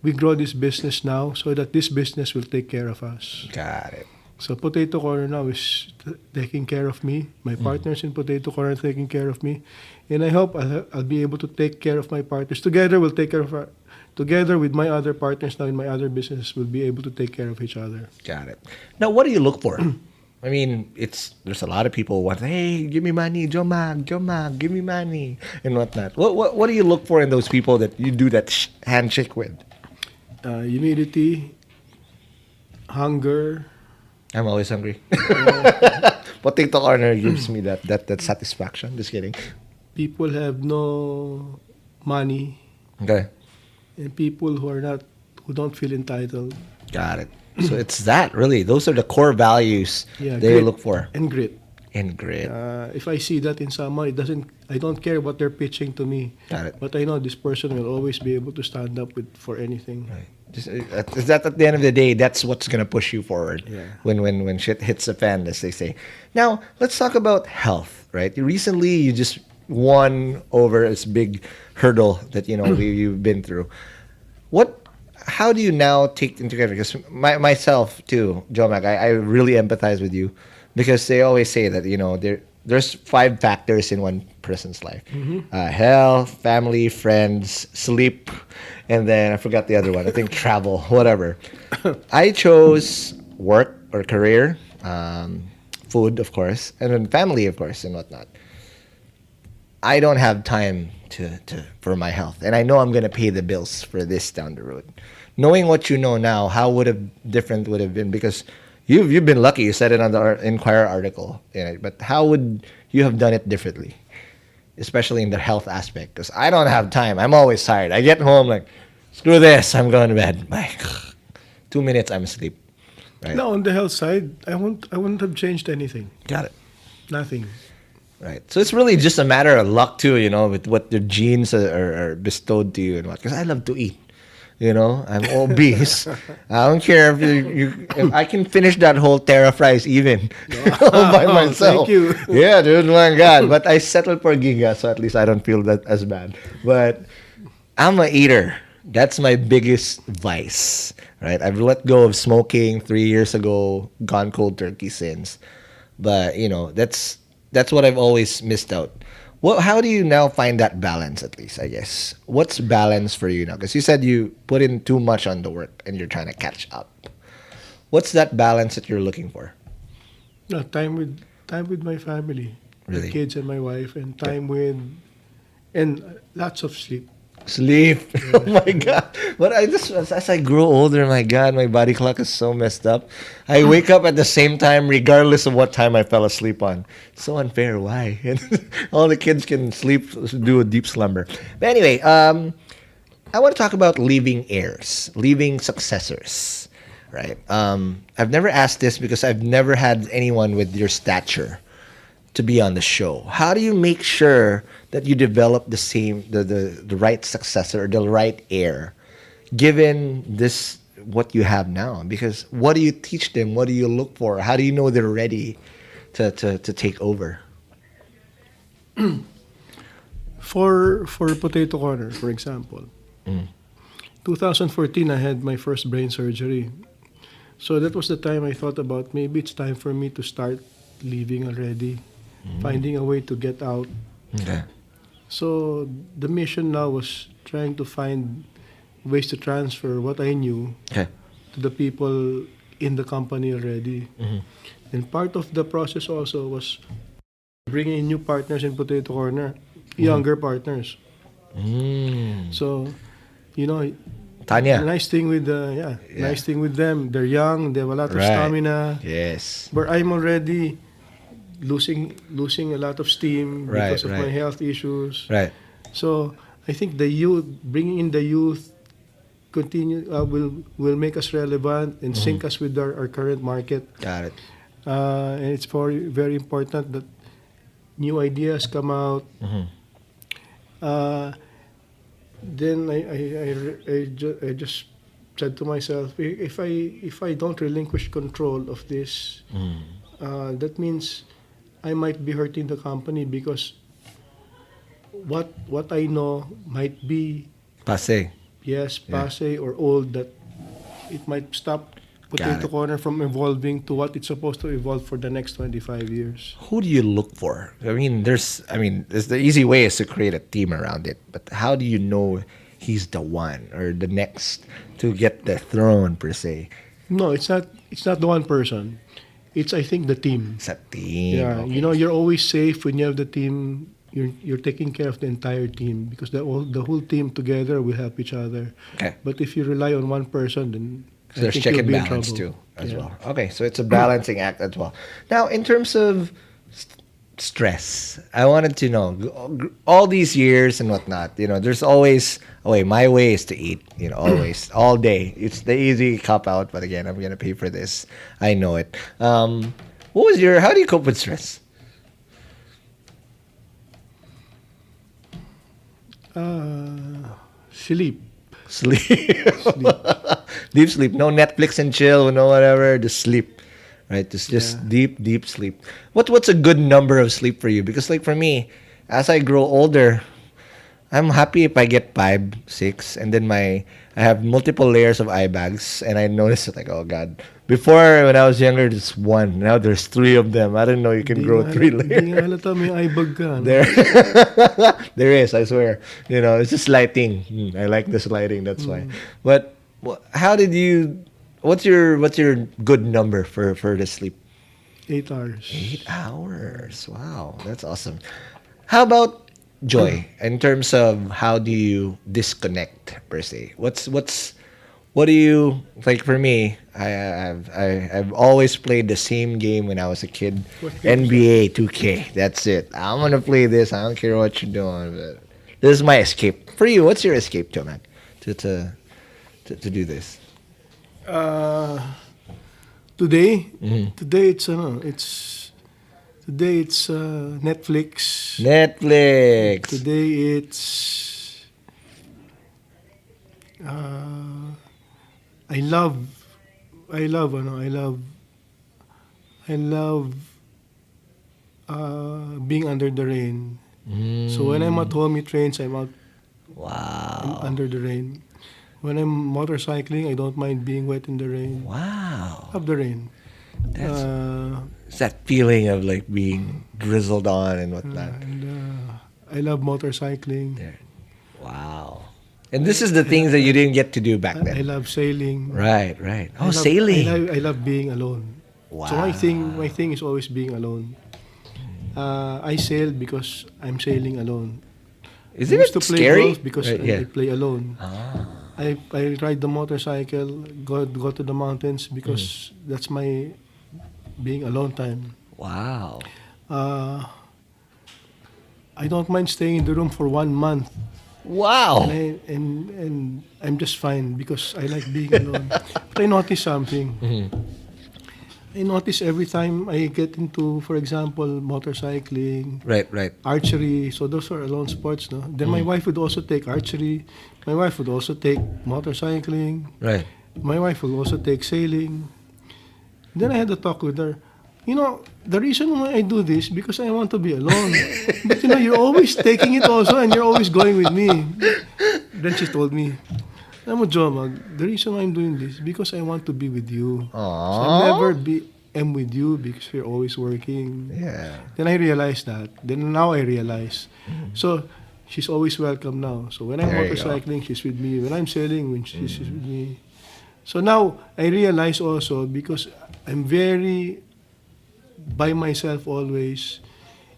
we grow this business now so that this business will take care of us. Got it. So Potato Corner now is taking care of me. My partners in Potato Corner are taking care of me, and I hope I'll be able to take care of my partners. Together we'll take care of together with my other partners now in my other business, we'll be able to take care of each other. Got it. Now, what do you look for? I mean, there's a lot of people who want, hey, give me money, Jomag, give me money, and whatnot. What do you look for in those people that you do that handshake with? Humility, hunger. I'm always hungry. Potato Corner gives me that satisfaction. Just kidding. People have no money, Okay. and people who don't feel entitled. Got it. So it's that, really. Those are the core values Yeah, they grit look for. and grit. And grit. If I see that in someone, I don't care what they're pitching to me. Got it. But I know this person will always be able to stand up for anything. Right. Is that at the end of the day, that's what's gonna push you forward. Yeah. When shit hits the fan, as they say. Now let's talk about health. Right. Recently, you just won over this big hurdle that you've been through. How do you now take into account? Because myself too, Jomag, I really empathize with you, because they always say that there's 5 factors in one person's life: health, family, friends, sleep, and then I forgot the other one. I think travel, whatever. I chose work or career, food, of course, and then family, of course, and whatnot. I don't have time for my health, and I know I'm gonna pay the bills for this down the road. Knowing what you know now, how different would have been? Because you've been lucky. You said it on the Inquirer article, but how would you have done it differently, especially in the health aspect? Because I don't have time. I'm always tired. I get home like, screw this, I'm going to bed. Like, 2 minutes, I'm asleep. Right? Now on the health side, I wouldn't have changed anything. Got it. Nothing. Right. So it's really just a matter of luck too, with what the genes are bestowed to you and what. Because I love to eat. I'm obese. I don't care if I can finish that whole Terra fries even by myself. Thank you. Yeah, dude, my God. But I settled for Giga, so at least I don't feel that as bad. But I'm a eater. That's my biggest vice, right? I've let go of smoking 3 years ago, gone cold turkey since. But, that's what I've always missed out. How do you now find that balance, at least, I guess? What's balance for you now? Because you said you put in too much on the work and you're trying to catch up. What's that balance that you're looking for? No, time time with my family, Really? my kids and my wife, and time with, and lots of sleep. Sleep. Oh my god. But I just as I grow older, my god, my body clock is so messed up. I wake up at the same time regardless of what time I fell asleep on. So unfair. Why? All the kids can sleep, do a deep slumber. But anyway, I want to talk about leaving heirs, leaving successors. Right. I've never asked this because I've never had anyone with your stature to be on the show. How do you make sure that you develop the right successor or the right heir, given this what you have now? Because what do you teach them? What do you look for? How do you know they're ready to take over? For Potato Corner, for example, 2014 I had my first brain surgery. So that was the time I thought about maybe it's time for me to start leaving already, finding a way to get out. Okay. So the mission now was trying to find ways to transfer what I knew Okay. to the people in the company already. And part of the process also was bringing in new partners in Potato Corner, younger partners. So, you know, Tanya. nice thing with nice thing with them. They're young, they have a lot of Right. stamina. Yes. But I'm already losing a lot of steam Right, because of right. my health issues. Right. So I think the youth, bringing in the youth, will make us relevant and sync us with our current market. Got it. And it's very important that new ideas come out. Then I just said to myself, if I don't relinquish control of this, that means I might be hurting the company because what I know might be Passe. passe or old, that it might stop Potato it. Corner from evolving to what it's supposed to evolve for the next 25 years. Who do you look for? There's the easy way is to create a team around it, but how do you know he's the one or the next to get the throne per se? No, it's not the one person. It's, I think, the team. It's a team. Yeah, okay. you know, you're always safe when you have the team. You're taking care of the entire team because the whole team together will help each other. Okay. But if you rely on one person, then So I there's think check you'll and be in balance trouble. too, as Yeah. well. Okay, so it's a balancing act as well. Now, in terms of stress, I wanted to know all these years and whatnot. There's always my way is to eat. Always, all day. It's the easy cop out, but again, I'm gonna pay for this. I know it. How do you cope with stress? Sleep. Sleep. Deep sleep. No Netflix and chill, no whatever. Just sleep. Right? Just deep sleep. What's a good number of sleep for you? Because like for me, as I grow older, I'm happy if I get 5, 6, and then I have multiple layers of eye bags, and I notice it like, oh God. Before, when I was younger, just 1. Now there's 3 of them. I didn't know you can grow 3 layers. Hindi nga halata may eye bag ka. no? There is, I swear. It's just lighting. I like this lighting, that's why. But what's your good number for the sleep? 8 hours. 8 hours. Wow, that's awesome. How about joy in terms of how do you disconnect per se? What do you like? For me, I've always played the same game when I was a kid. What game is NBA 2K. That's it. I'm gonna play this. I don't care what you're doing. But this is my escape. For you, what's your escape, Joe, man? To do this. Today it's Netflix. Netflix. Today it's I love being under the rain. So when I'm at home, it rains. I'm Wow. under the rain. When I'm motorcycling, I don't mind being wet in the rain. Wow. Love the rain. That's it's that feeling of like being drizzled on and whatnot. I love motorcycling. There. Wow. And this is the things that you didn't get to do back I then. love sailing. Right. Oh, sailing. I love being alone. Wow. So my thing is always being alone. I sail because I'm sailing alone. Isn't I used it to play scary? golf because Right, I play alone. I ride the motorcycle, go to the mountains because that's my being alone time. Wow. Uh, I don't mind staying in the room for 1 month, Wow. and I'm just fine because I like being alone. But I notice something. I notice every time I get into, for example, motorcycling, Right. archery. So those are alone sports, no? Then my wife would also take archery. My wife would also take motorcycling. Right. My wife will also take sailing. Then I had a talk with her. You know, the reason why I do this because I want to be alone. But you know, you're always taking it also, and you're always going with me. Then she told me, "Alam mo, Jomag, the reason why I'm doing this because I want to be with you. So I'll never am with you because you're always working." Yeah. Then I realized that. Then now I realize. So she's always welcome now. So when I'm There you go. motorcycling, she's with me. When I'm sailing, she's with me. So now I realize also because I'm very by myself always.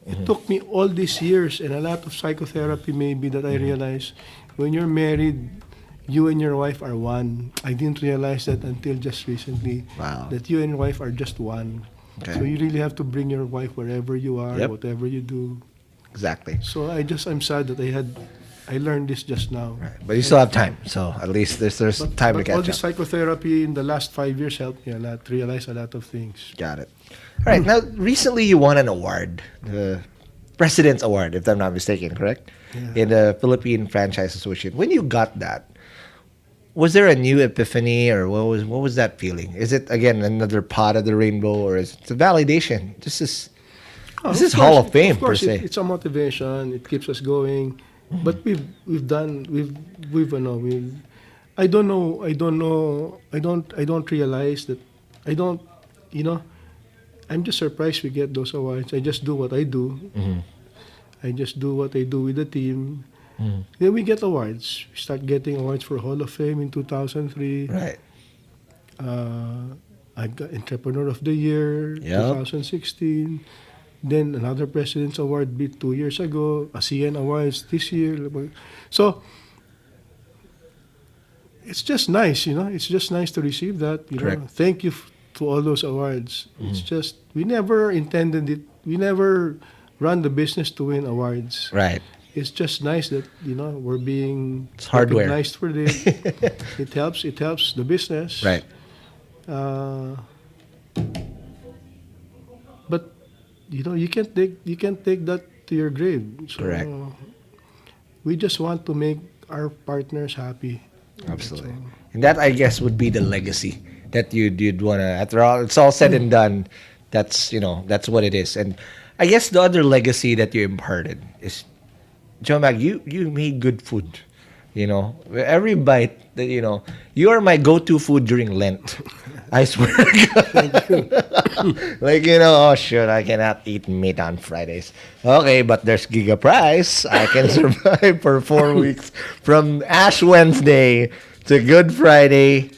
It took me all these years and a lot of psychotherapy maybe that I realized when you're married, you and your wife are one. I didn't realize that until just recently. Wow. That you and your wife are just one. Okay. So you really have to bring your wife wherever you are, Yep. whatever you do. Exactly. So I'm sad that I learned this just now. Right. But you still have time, so at least there's time to But all catch this up. psychotherapy in the last 5 years helped me a lot, realize a lot of things. Got it. All right. Now, recently you won an award, the President's Award, if I'm not mistaken, correct? Yeah. In the Philippine Franchise Association. When you got that, was there a new epiphany, or what was that feeling? Is it again another pot of the rainbow, or is it a validation? This is Of Hall course, of Fame Of course, per se. it's a motivation. It keeps us going. But we've done I don't know I don't realize that I don't you know I'm just surprised we get those awards. I just do what I do. I just do what I do with the team. Then we get awards. We start getting awards for Hall of Fame in 2003. Right. I got Entrepreneur of the Year, Yep. 2016. Then another President's Award 2 years ago. ASEAN Awards this year. So it's just nice, It's just nice to receive that. Correct. Thank you to all those awards. It's just we never intended it. We never run the business to win awards. Right. It's just nice that we're being It's hardware. recognized for this. It helps the business. Right. But you can't take that to your grave. So, Correct. We just want to make our partners happy. Absolutely. And that, I guess, would be the legacy that you'd want to, after all, it's all said and done, that's what it is. And I guess the other legacy that you imparted is, Joe Mag, you made good food. Every bite that, you are my go-to food during Lent. I swear to God. Oh shit, I cannot eat meat on Fridays. Okay, but there's Giga Price. I can survive for 4 weeks from Ash Wednesday to Good Friday.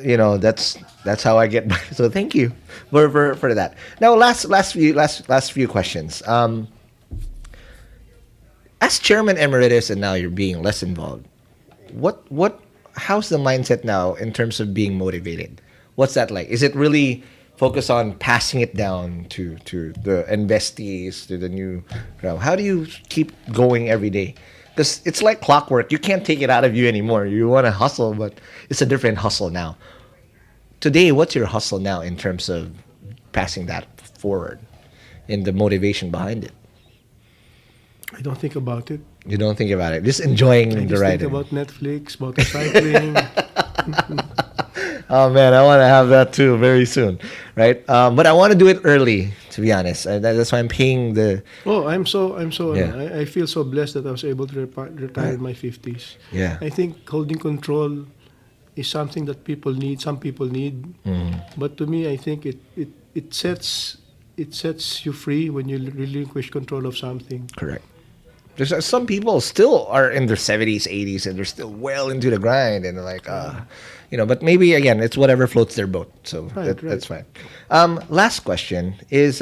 That's how I get by. So thank you for that. Now, last few questions. As chairman emeritus, and now you're being less involved. How's the mindset now in terms of being motivated? What's that like? Is it really focused on passing it down to the investees, to the new crowd? How do you keep going every day? Because it's like clockwork. You can't take it out of you anymore. You want to hustle, but it's a different hustle now. Today, what's your hustle now in terms of passing that forward and the motivation behind it? I don't think about it. You don't think about it. Just enjoying I the just ride. think about Netflix, motorcycling. Oh man, I want to have that too very soon, right? But I want to do it early, to be honest. That's why I'm paying the. Oh, I'm so. Yeah. I feel so blessed that I was able to retire in my 50s. Yeah. I think holding control is something that people need. Some people need, but to me, I think it sets you free when you relinquish control of something. Correct. There's some people still are in their 70s, 80s, and they're still well into the grind, and they're like, but maybe again, it's whatever floats their boat. So Right. that's fine. Last question is,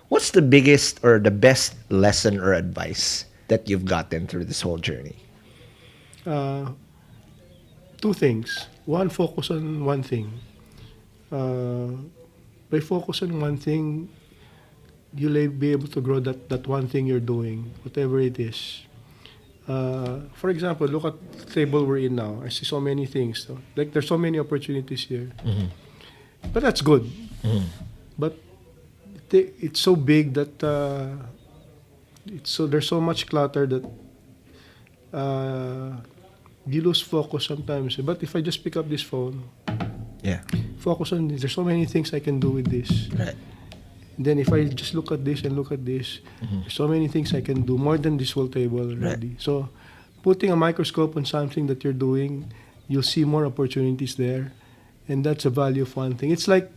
what's the biggest or the best lesson or advice that you've gotten through this whole journey? Two things. One, focus on one thing. By focus on one thing, you'll be able to grow that one thing you're doing, whatever it is. For example, look at the table we're in now. I see so many things. So, like there's so many opportunities here. But that's good. But it's so big that there's so much clutter that you lose focus sometimes. But if I just pick up this phone, focus on this. There's so many things I can do with this. Right. Then if I just look at this and look at this, there's so many things I can do, more than this whole table already. Right. So putting a microscope on something that you're doing, you'll see more opportunities there. And that's the value of one thing. It's like,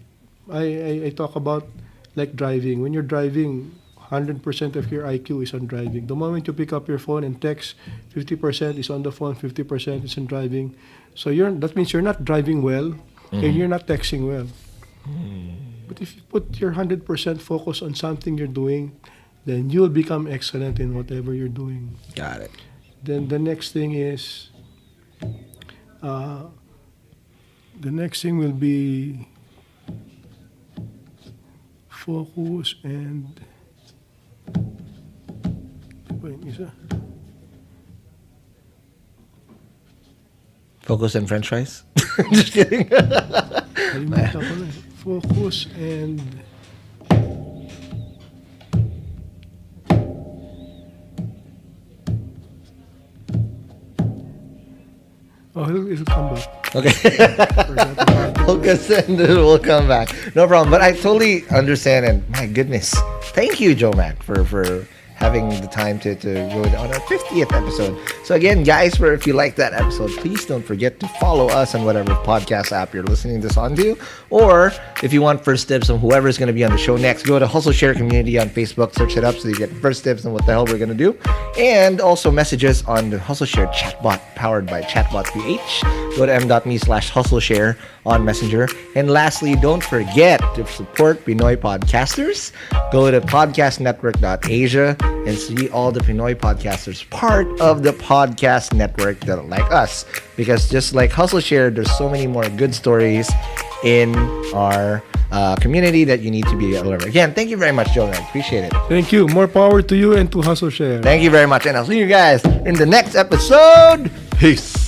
I talk about like driving. When you're driving, 100% of your IQ is on driving. The moment you pick up your phone and text, 50% is on the phone, 50% is on driving. So that means you're not driving well, and you're not texting well. But if you put your 100% focus on something you're doing, then you'll become excellent in whatever you're doing. Got it. Then the next thing is, will be focus and Focus and French fries? Just kidding. Focus and it'll come back. Okay. Focus and it will come back. No problem. But I totally understand, and my goodness, thank you, Joe Mac, for having the time to go on our 50th episode. So again, guys, if you like that episode, please don't forget to follow us on whatever podcast app you're listening this on to. Or if you want first tips on whoever's going to be on the show next, go to Hustle Share Community on Facebook, search it up so you get first tips on what the hell we're going to do. And also messages on the Hustle Share chatbot powered by ChatbotPH. Go to m.me/hustleshare on Messenger. And lastly, don't forget to support Pinoy podcasters. Go to podcastnetwork.asia and see all the Pinoy podcasters part of the podcast network that are like us. Because just like Hustle Share, there's so many more good stories in our community that you need to be aware of. Again, thank you very much, Joe. I appreciate it. thank you. More power to you and to Hustle Share. Thank you very much. And I'll see you guys in the next episode. Peace.